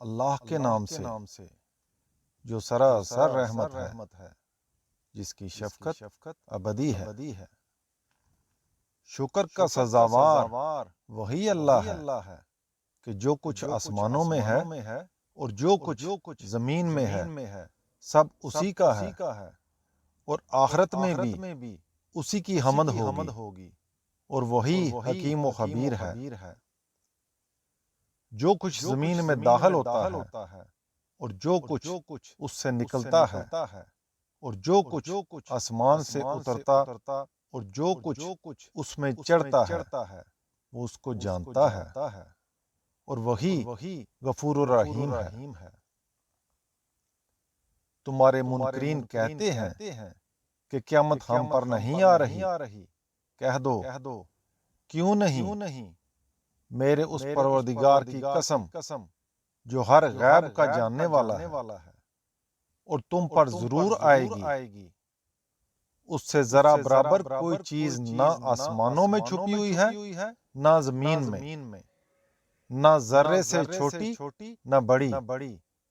اللہ کے نام سے جو سراسر رحمت ہے، جس کی شفقت ابدی ہے۔ شکر کا سزاوار وہی اللہ ہے کہ جو کچھ آسمانوں میں ہے اور جو کچھ زمین میں ہے سب اسی کا ہے، اور آخرت میں بھی اسی کی حمد ہوگی، اور وہی حکیم و خبیر ہے۔ جو کچھ زمین میں داخل ہوتا ہے اور جو کچھ اس سے نکلتا ہے، اور جو کچھ آسمان سے اترتا اور جو کچھ اس میں چڑھتا ہے، وہ اس کو جانتا ہے، اور وہی غفور الرحیم ہے۔ تمہارے منکرین کہتے ہیں کہ قیامت ہم پر نہیں آ رہی۔ کہہ دو کیوں نہیں؟ میرے اس پروردگار کی قسم جو ہر غیب کا جاننے والا ہے، اور تم پر ضرور آئے گی۔ اس سے ذرا برابر کوئی چیز نہ آسمانوں میں چھپی ہوئی ہے نہ زمین میں، نہ ذرے سے چھوٹی نہ بڑی،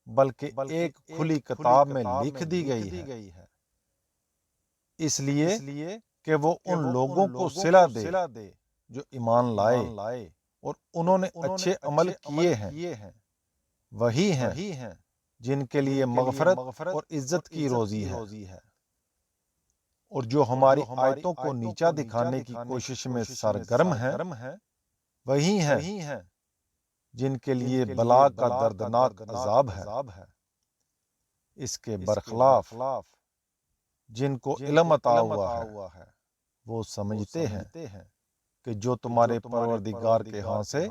بلکہ ایک کھلی کتاب میں لکھ دی گئی ہے، اس لیے کہ وہ ان لوگوں کو صلہ دے جو ایمان لائے اور انہوں نے اچھے عمل کیے ہیں۔ وہی ہیں جن کے لیے مغفرت اور عزت کی روزی ہے، اور جو ہماری آیتوں کو نیچا دکھانے کی کوشش میں سرگرم ہیں، وہی ہیں جن کے لیے بلا کا دردناک عذاب ہے۔ اس کے برخلاف جن کو علم عطا ہوا ہے، وہ سمجھتے ہیں کہ جو تمہارے پروردگار کے ہاں سے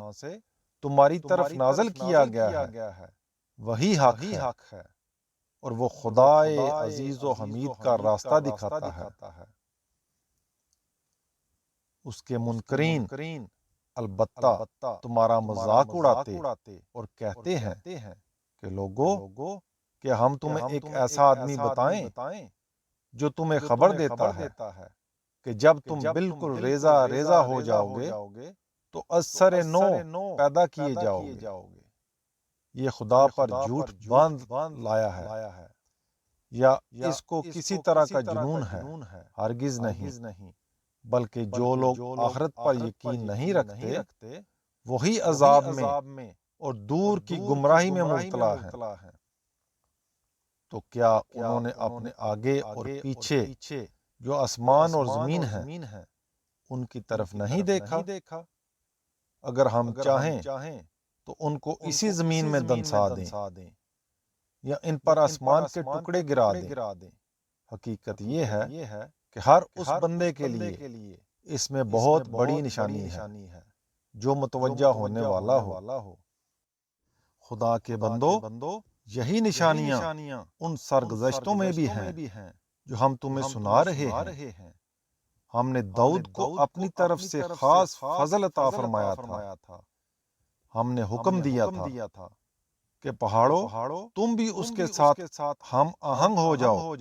تمہاری طرف نازل کیا گیا ہے وہی حق ہے، اور وہ خدائے عزیز و حمید کا راستہ دکھاتا ہے۔ اس کے منکرین البتہ تمہارا مذاق اڑاتے اور کہتے ہیں کہ لوگو کہ ہم تمہیں ایک ایسا آدمی بتائیں جو تمہیں خبر دیتا ہے کہ جب تم بالکل ریزہ ہو جاؤ گے تو از سر نو پیدا کیے جاؤ گے۔ یہ خدا پر جھوٹ باندھ لایا ہے، یا اس کو کسی طرح کا جنون ہے؟ ہرگز نہیں، بلکہ جو لوگ آخرت پر یقین نہیں رکھتے وہی عذاب میں اور دور کی گمراہی میں مبتلا ہیں۔ تو کیا انہوں نے اپنے آگے اور پیچھے جو آسمان اور زمین ہیں ان کی طرف نہیں دیکھا؟ اگر ہم چاہیں تو ان کو اسی زمین میں دنسا دیں یا ان پر آسمان کے ٹکڑے گرا دیں۔ حقیقت یہ ہے کہ ہر اس بندے کے لیے اس میں بہت بڑی نشانی ہے جو متوجہ ہونے والا ہو۔ خدا کے بندو، یہی نشانیاں ان سرگزشتوں میں بھی ہیں جو ہم تمہیں سنا رہے ہیں۔ ہم نے داؤد کو اپنی طرف سے خاص فضل عطا فرمایا تھا۔ ہم نے حکم دیا تھا کہ پہاڑوں تم بھی اس کے ساتھ ہم آہنگ ہو جاؤ،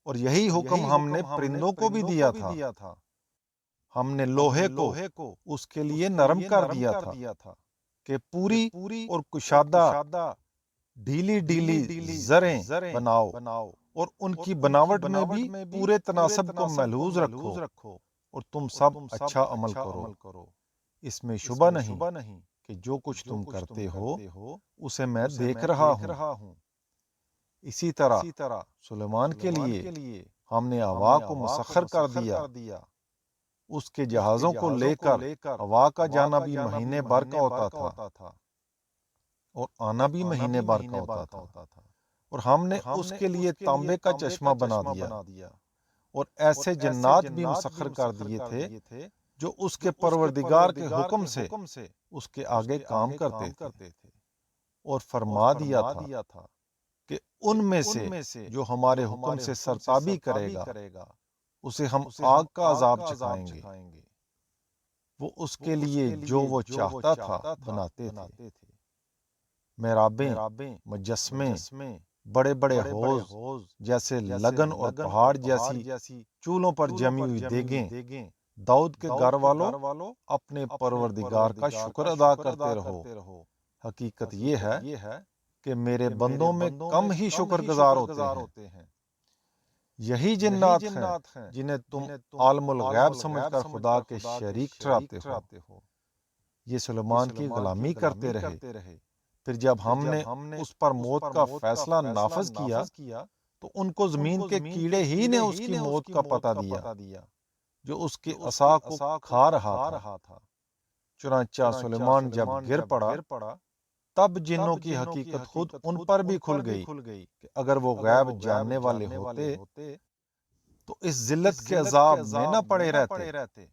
اور یہی حکم ہم نے پرندوں کو بھی دیا تھا۔ ہم نے لوہے کو اس کے لیے نرم کر دیا تھا کہ پوری اور کشادہ ڈھیلی زریں بناؤ، اور ان کی بناوٹ میں بھی پورے تناسب کو محفوظ رکھو، اور تم سب اچھا عمل کرو۔ اس میں شبہ نہیں کہ جو کچھ تم کرتے ہو اسے میں دیکھ رہا ہوں۔ اسی طرح سلیمان کے لیے ہم نے ہوا کو مسخر کر دیا۔ اس کے جہازوں کو لے کر ہوا کا جانا بھی مہینے بھر کا ہوتا تھا اور آنا بھی مہینے بھر کا ہوتا تھا، اور ہم نے اس کے لیے تانبے کا چشمہ بنا دیا، اور ایسے جنات بھی مسخر کر دیے تھے جو اس کے پروردگار کے حکم سے اس کے آگے کام کرتے تھے، اور فرما دیا تھا کہ ان میں سے جو ہمارے حکم سے سرتابی کرے گا اسے ہم آگ کا عذاب چکھائیں گے۔ وہ اس کے لیے جو وہ چاہتا تھا بناتے تھے، محرابیں، مجسمے، بڑے بڑے حوض جیسے لگن اور پہاڑ جیسی چولوں پر جمی ہوئی دیگیں۔ داؤد کے گھر والوں اپنے پروردگار کا شکر ادا کرتے رہو۔ حقیقت یہ ہے کہ میرے بندوں میں کم ہی شکر گزار ہوتے ہیں۔ یہی جنات ہیں جنہیں تم عالم الغیب سمجھ کر خدا کے شریک ٹھہراتے ہو۔ یہ سلیمان کی غلامی کرتے رہے، پھر جب ہم نے اس پر موت کا فیصلہ نافذ کیا تو ان کو زمین کے کیڑے ہی نے اس کی موت کا پتہ دیا جو اس کے عصا کو کھا رہا تھا۔ چنانچہ سلیمان جب گر پڑا تب جنوں کی حقیقت خود ان پر بھی کھل گئی کہ اگر وہ غیب جاننے والے ہوتے تو اس ذلت کے عذاب میں نہ پڑے رہتے۔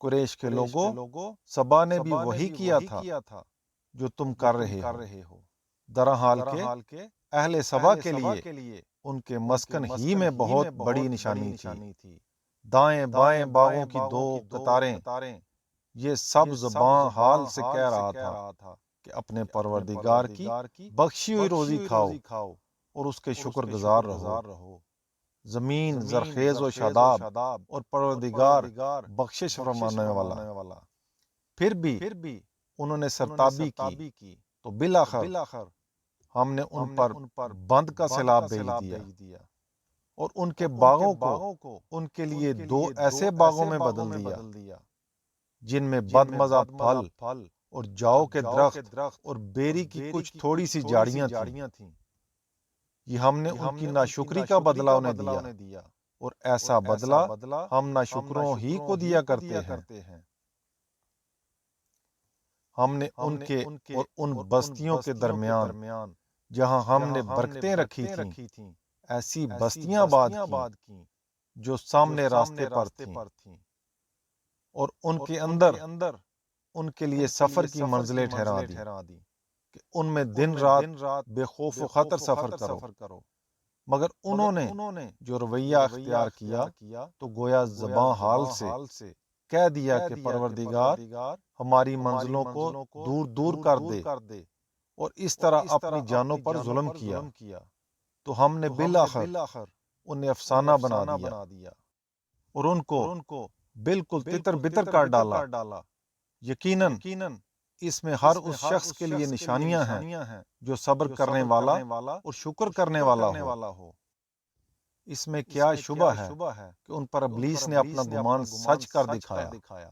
قریش کے لوگوں، سبا نے بھی وہی کیا تھا جو تم کر رہے ہو۔ درحال کے اہل سبا کے لیے ان کے مسکن ہی میں بہت بڑی نشانی تھی۔ دائیں بائیں باغوں کی دو قطاریں، یہ سب زباں حال سے کہہ رہا تھا کہ اپنے پروردگار کی بخشی ہوئی روزی کھاؤ اور اس کے شکر گزار رہو۔ زمین زرخیز و شاداب اور پروردگار بخشش فرمانے والا۔ پھر بھی انہوں نے سرتابی کی تو بالآخر ہم نے ان پر بند کا سیلاب بھیج دیا اور ان کے باغوں کو ان کے لیے دو ایسے باغوں میں بدل دیا جن میں بد مزہ پھل اور جاؤ کے درخت اور بیری کی کچھ تھوڑی سی جاڑیاں تھیں۔ یہ ہم نے ان کی ناشکری کا بدلہ انہیں دیا اور ایسا بدلہ ہم ناشکروں ہی کو دیا کرتے ہیں۔ ہم نے ان کے اور ان بستیوں کے درمیان جہاں ہم نے برکتیں رکھی تھیں ایسی بستیاں آباد کی جو سامنے راستے پر تھیں، اور ان کے اندر ان کے لیے سفر کی منزلیں ٹھہرا دی کہ ان میں دن رات بے خوف و خطر سفر کرو۔ مگر انہوں نے جو رویہ اختیار کیا تو گویا زباں حال سے کہہ دیا کہ پروردگار ہماری منزلوں کو دور دور کر دے، اور اس طرح اپنی جانوں پر ظلم کیا تو ہم نے بالآخر انہیں افسانہ بنا دیا اور ان کو بالکل تتر بتر کر ڈالا۔ یقیناً اس میں ہر اس شخص کے لیے نشانیاں ہیں جو صبر کرنے والا اور شکر کرنے والا ہو۔ اس میں کیا شبہ ہے کہ ان پر ابلیس نے اپنا گمان سچ کر دکھایا،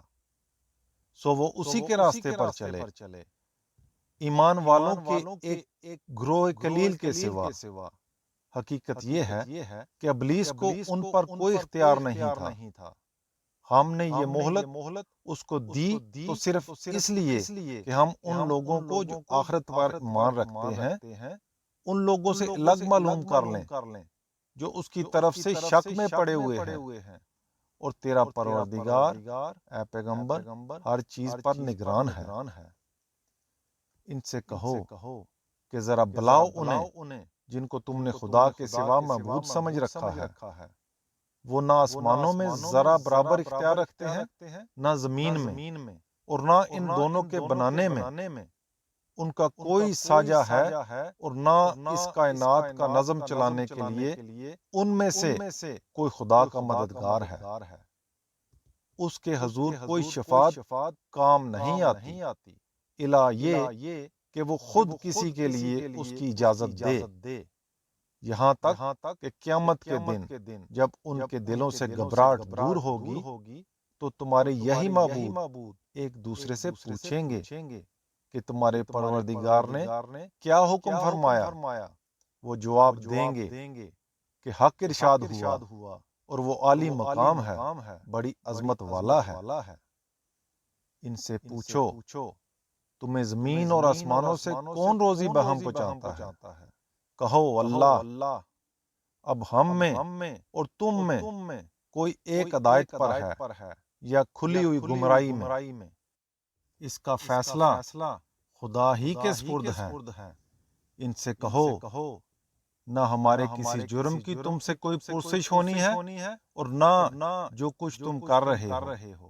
سو وہ اسی کے راستے پر چلے۔ ایمان والوں کے ایک گروہ قلیل کے سوا حقیقت یہ ہے کہ ابلیس کو ان پر کوئی اختیار نہیں تھا۔ ہم نے یہ مہلت اس کو دی تو صرف اس لیے کہ ہم ان لوگوں کو جو آخرت پر ایمان رکھتے ہیں ان لوگوں سے الگ معلوم کر لیں جو اس کی طرف سے شک میں پڑے ہوئے ہیں، اور تیرا پروردگار اے پیغمبر ہر چیز پر نگران ہے۔ ان سے کہو کہ ذرا بلاؤ انہیں جن کو تم نے خدا کے سوا معبود سمجھ رکھا ہے۔ وہ نہ آسمانوں میں ذرا برابر اختیار رکھتے ہیں نہ زمین میں، اور نہ ان دونوں کے بنانے میں ان کا کوئی ساجہ ہے، اور نہ اس کائنات کا نظم چلانے کے لیے ان میں سے کوئی خدا کا مددگار ہے۔ اس کے حضور کوئی شفاعت کام نہیں آتی الا یہ کہ وہ خود کسی کے لیے اس کی اجازت دے، یہاں تک کہ قیامت کے دن جب ان کے دلوں سے گھبراہٹ دور ہوگی تو تمہارے یہی معبود ایک دوسرے سے پوچھیں گے کہ تمہارے پروردگار نے کیا حکم فرمایا۔ وہ جواب دیں گے کہ حق ارشاد ہوا اور وہ عالی مقام ہے، بڑی عظمت والا ہے۔ ان سے پوچھو تمہیں زمین اور آسمانوں سے کون روزی بہم پہنچاتا ہے؟ کہو اللہ۔ اب ہم میں اور تم میں کوئی ایک ہدایت پر ہے یا کھلی ہوئی گمراہی میں، اس کا فیصلہ خدا ہی کے سپرد ہے۔ ان سے کہو نہ ہمارے کسی جرم کی تم سے کوئی پرسش ہونی ہے، اور نہ جو کچھ تم کر رہے ہو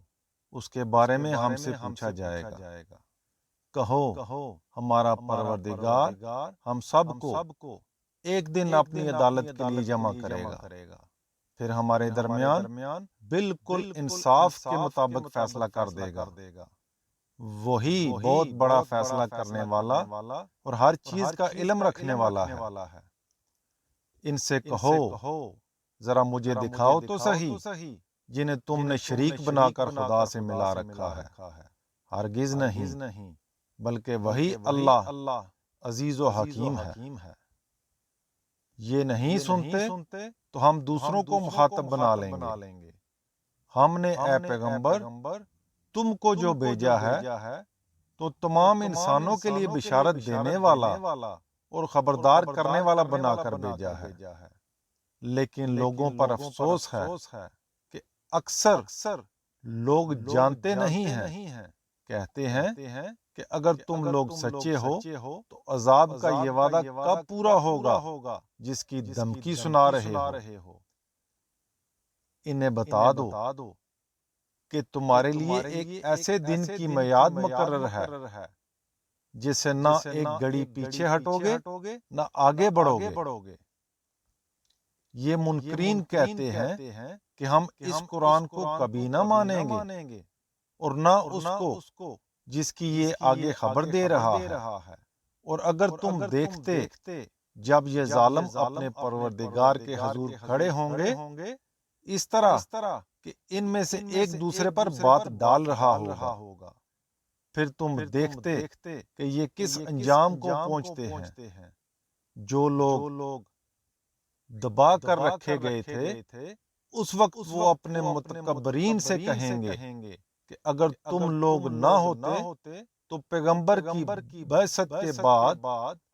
اس کے بارے میں ہم سے پوچھا جائے گا۔ کہو ہمارا پروردگار ہم سب کو ایک دن اپنی عدالت کے لیے جمع کرے گا، پھر ہمارے درمیان بالکل انصاف کے مطابق فیصلہ کر دے گا۔ وہی بہت بڑا فیصلہ کرنے والا اور ہر چیز کا علم رکھنے والا ہے۔ ان سے کہو ذرا مجھے دکھاؤ تو صحیح جنہیں تم نے شریک بنا کر خدا سے ملا رکھا ہے۔ ہرگز نہیں، بلکہ وہی اللہ عزیز و حکیم ہے۔ یہ نہیں سنتے تو ہم دوسروں کو مخاطب بنا لیں گے۔ ہم نے اے پیغمبر تم کو جو بھیجا ہے تو تمام انسانوں کے لیے بشارت دینے والا اور خبردار کرنے والا بنا کر بھیجا ہے۔ لیکن لوگوں پر افسوس ہے کہ اکثر لوگ جانتے نہیں ہیں۔ کہتے ہیں کہ اگر تم لوگ سچے ہو تو عذاب کا یہ وعدہ کب پورا ہوگا جس کی دھمکی سنا رہے ہو۔ انہیں بتا دو کہ تمہارے لیے ایک ایسے دن کی میعاد مقرر ہے جس سے نہ ایک گھڑی پیچھے ہٹو گے نہ آگے بڑھو گے۔ یہ منکرین کہتے ہیں کہ ہم اس قرآن کو کبھی نہ مانیں گے اور نہ اس کو جس کی یہ آگے خبر دے رہا ہے۔ اور اگر تم دیکھتے جب یہ ظالم اپنے پروردگار کے حضور کھڑے ہوں گے اس طرح کہ ان میں سے ایک دوسرے پر بات ڈال رہا ہوگا، پھر تم دیکھتے کہ یہ کس انجام کو پہنچتے ہیں۔ جو لوگ دبا کر رکھے گئے تھے اس وقت وہ اپنے متکبرین سے کہیں گے کہ اگر تم لوگ نہ ہوتے تو پیغمبر کی بعثت کے بعد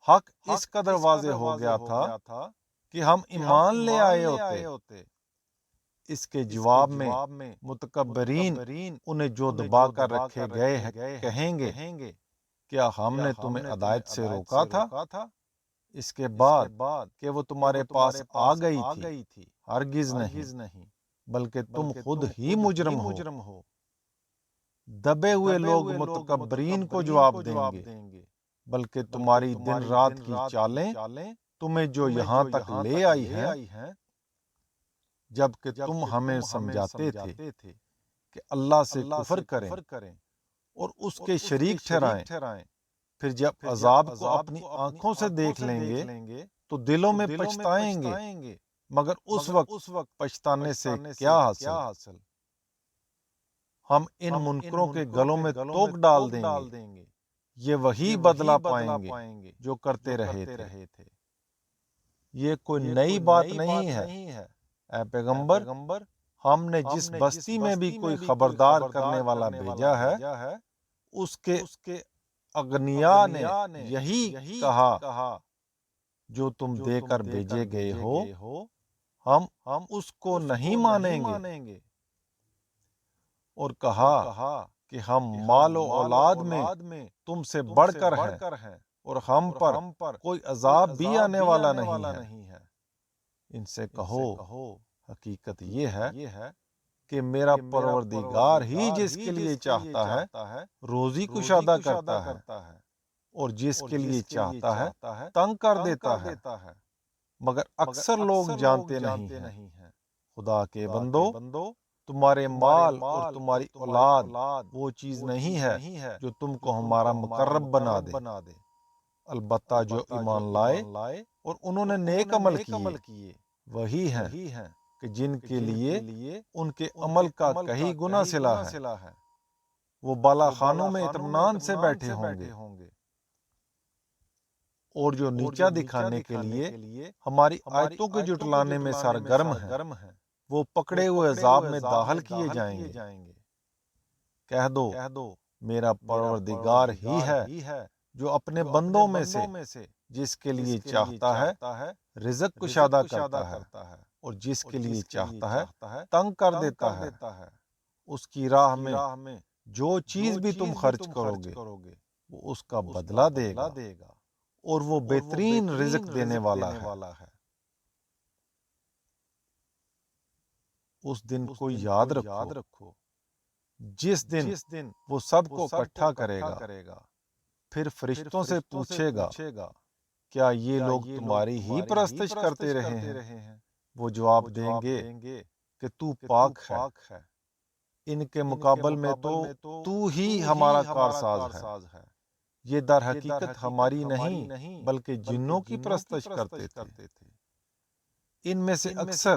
حق اس قدر واضح ہو گیا تھا کہ ہم ایمان لے آئے ہوتے۔ اس کے جواب میں متکبرین انہیں جو دبا کر رکھے گئے ہیں کہیں گے کیا ہم نے تمہیں ہدایت سے روکا تھا اس کے بعد کہ وہ تمہارے پاس آ گئی تھی؟ ہرگز نہیں، بلکہ تم خود ہی مجرم ہو۔ دبے ہوئے لوگ متکبرین کو جواب دیں گے بلکہ تمہاری دن رات کی چالیں تمہیں جو یہاں تک لے آئی ہیں، جبکہ تم ہمیں سمجھاتے تھے کہ اللہ سے کفر کریں اور اس کے شریک ٹھہرائیں، پھر جب عذاب کو اپنی آنکھوں سے دیکھ لیں گے تو دلوں میں پچھتائیں گے، مگر اس وقت پچھتانے سے کیا حاصل؟ ہم ان منکروں کے گلوں میں توق ڈال دیں گے، یہ وہی بدلہ پائیں گے جو کرتے رہے تھے۔ یہ کوئی نئی بات نہیں ہے اے پیغمبر، ہم نے جس بستی میں بھی کوئی خبردار کرنے والا بھیجا ہے اس کے اغنیاء نے یہی کہا جو تم دے کر بھیجے گئے ہو ہم اس کو نہیں مانیں گے، اور کہا کہ ہم مال و اولاد میں تم سے بڑھ کر ہیں اور ہم پر کوئی عذاب بھی آنے والا نہیں ہے۔ ان سے کہو حقیقت یہ ہے کہ میرا پروردگار ہی جس کے لیے چاہتا ہے روزی کشادہ کرتا ہے اور جس کے لیے چاہتا ہے تنگ کر دیتا ہے، مگر اکثر لوگ جانتے نہیں ہیں۔ خدا کے بندو، تمہارے مال اور تمہاری اولاد وہ چیز نہیں ہے جو تم کو ہمارا مقرب بنا دے، البتہ جو ایمان لائے اور انہوں نے نیک عمل کیے وہی ہیں کہ جن کے لیے ان کے عمل کا کہیں گنا صلہ ہے، وہ بالا خانوں میں اطمینان سے بیٹھے ہوں گے۔ اور جو نیچا دکھانے کے لیے ہماری آیتوں کے جھٹلانے میں سرگرم ہیں وہ پکڑے ہوئے عذاب میں داخل کیے جائیں گے۔ کہہ دو میرا پروردگار ہی ہے جو اپنے بندوں میں سے جس کے لیے چاہتا ہے رزق کشادہ کرتا ہے اور جس کے لیے چاہتا ہے تنگ کر دیتا ہے۔ اس کی راہ میں جو چیز بھی تم خرچ کرو گے وہ اس کا بدلہ دے گا اور وہ بہترین رزق دینے والا ہے۔ اس دن کو یاد رکھو جس دن وہ سب کو اکٹھا کرے گا، پھر فرشتوں سے پوچھے گا کیا یہ لوگ تمہاری ہی پرستش کرتے رہے ہیں؟ وہ جواب دیں گے کہ تو پاک ہے۔ ان کے مقابل میں تو ہی ہمارا کارساز ہے۔ یہ در حقیقت ہماری نہیں بلکہ جنوں کی پرستش کرتے تھے۔ ان میں سے اکثر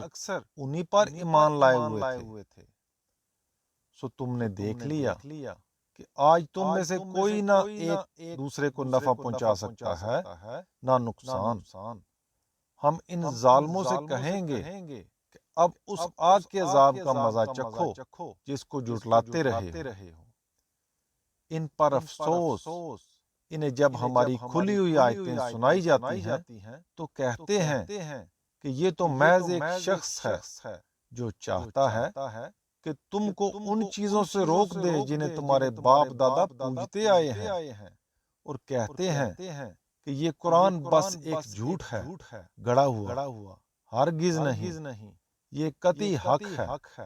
انہی پر ایمان لائے ہوئے تھے۔ سو تم نے دیکھ لیا کہ آج تم میں سے کوئی نہ ایک دوسرے کو نفع پہنچا سکتا ہے نہ نقصان۔ ہم ان ظالموں سے کہیں گے کہ اب اس آگ کے عذاب کا مزہ چکھو جس کو جھٹلاتے رہے ہو۔ ان پر افسوس، انہیں جب ہماری کھلی ہوئی آیتیں سنائی جاتی ہیں تو کہتے ہیں کہ یہ تو محض ایک شخص ہے جو چاہتا ہے کہ تم کو ان چیزوں سے روک دے جنہیں تمہارے باپ دادا پوجتے آئے ہیں، اور کہتے ہیں کہ یہ قرآن بس ایک جھوٹ ہے، گڑا ہوا، ہرگز نہیں، یہ قطعی حق ہے۔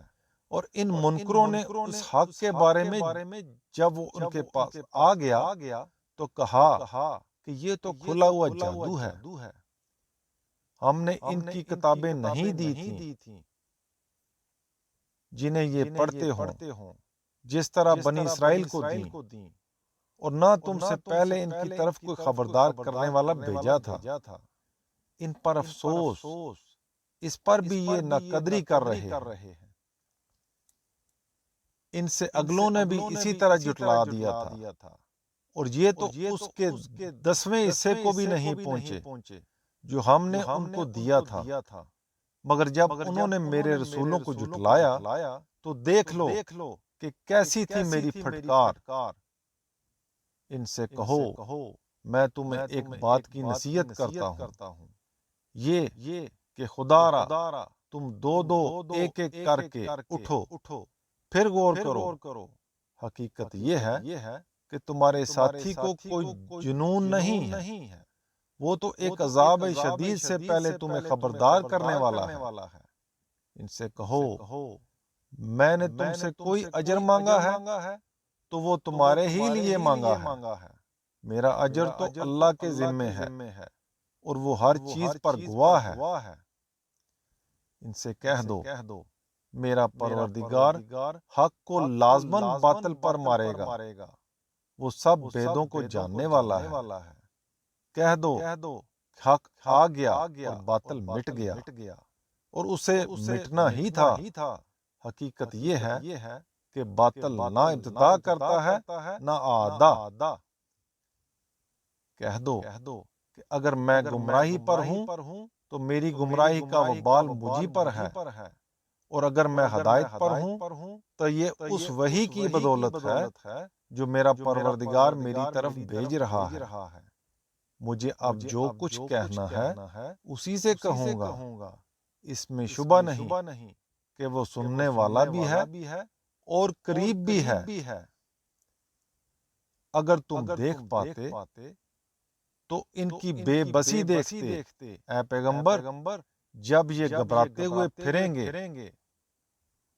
اور ان منکروں نے اس حق کے بارے میں جب وہ ان کے پاس آ گیا تو کہا کہ یہ تو کھلا ہوا جادو ہے، ہم نے ان کی کتابیں نہیں دی تھیں جنہیں یہ پڑھتے ہوں، جس طرح بنی اسرائیل کو دیں، اور نہ تم سے پہلے ان کی طرف کوئی خبردار کرنے والا بھیجا تھا۔ ان پر افسوس، اس پر بھی یہ ناقدری کر رہے ہیں۔ ان سے اگلوں نے بھی اسی طرح جھٹلا دیا تھا، اور یہ تو اس کے 10ویں حصے کو بھی نہیں پہنچے جو ہم نے ان کو دیا تھا۔ مگر جب انہوں نے میرے رسولوں کو جھٹلایا تو دیکھ لو کہ کیسی تھی میری پھٹکار۔ ان سے کہو میں تمہیں ایک بات کی نصیحت کرتا ہوں، یہ کہ خدا را تم دو ایک کر کے اٹھو، پھر غور کرو۔ حقیقت یہ ہے کہ تمہارے ساتھی کو کوئی جنون نہیں ہے، وہ تو ایک عذاب شدید سے پہلے تمہیں خبردار کرنے والا ہے۔ ان سے کہو میں نے تم سے کوئی اجر مانگا ہے تو وہ تمہارے ہی لیے مانگا ہے، میرا اجر تو اللہ کے ذمے ہے، اور وہ ہر چیز پر گواہ ہے۔ ان سے کہہ دو میرا پروردگار حق کو لازماً باطل پر مارے گا، وہ سب بھیدوں کو جاننے والا ہے۔ کہہ دو حق آ گیا اور باطل مٹ گیا، اور اسے مٹنا ہی تھا۔ حقیقت یہ ہے کہ باطل نہ ابتدا کرتا ہے نہ آدھا۔ کہہ دو کہ اگر میں گمراہی پر ہوں تو میری گمراہی کا وبال مجھی پر ہے، اور اگر میں ہدایت پر ہوں تو یہ اس وحی کی بدولت ہے جو میرا پروردگار میری طرف بھیج رہا ہے۔ مجھے اب جو کچھ کہنا ہے اسی سے کہوں گا، اس میں شبہ نہیں کہ وہ سننے والا بھی ہے اور قریب بھی ہے۔ اگر تم دیکھ پاتے تو ان کی بے بسی دیکھتے اے پیغمبر، جب یہ گھبراتے ہوئے پھریں گے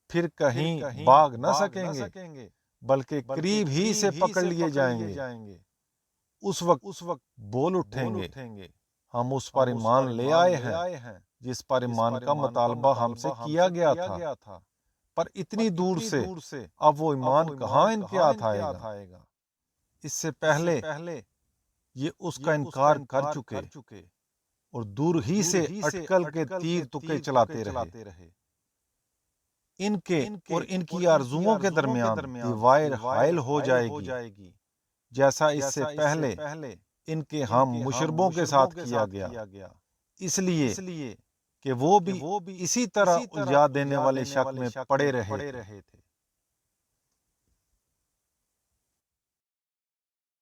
پھر کہیں بھاگ نہ سکیں گے بلکہ قریب ہی سے پکڑ لیے جائیں گے۔ اس وقت بول اٹھیں گے ہم اس پر ایمان لے آئے ہیں جس پر ایمان کا مطالبہ ہم سے کیا گیا تھا، پر اتنی دور سے اب وہ ایمان کہاں ان کے ہاتھ آئے گا۔ اس سے پہلے یہ اس کا انکار کر چکے اور دور ہی سے اٹکل کے تیر تکے چلاتے رہے۔ ان کے اور ان کی آرزوؤں کے درمیان دیوار حائل ہو جائے گی، جیسا اس سے پہلے ان کے ہم مشربوں کے ساتھ کیا گیا، اس لیے کہ وہ بھی اسی طرح الجھا دینے والے شک میں پڑے رہے تھے۔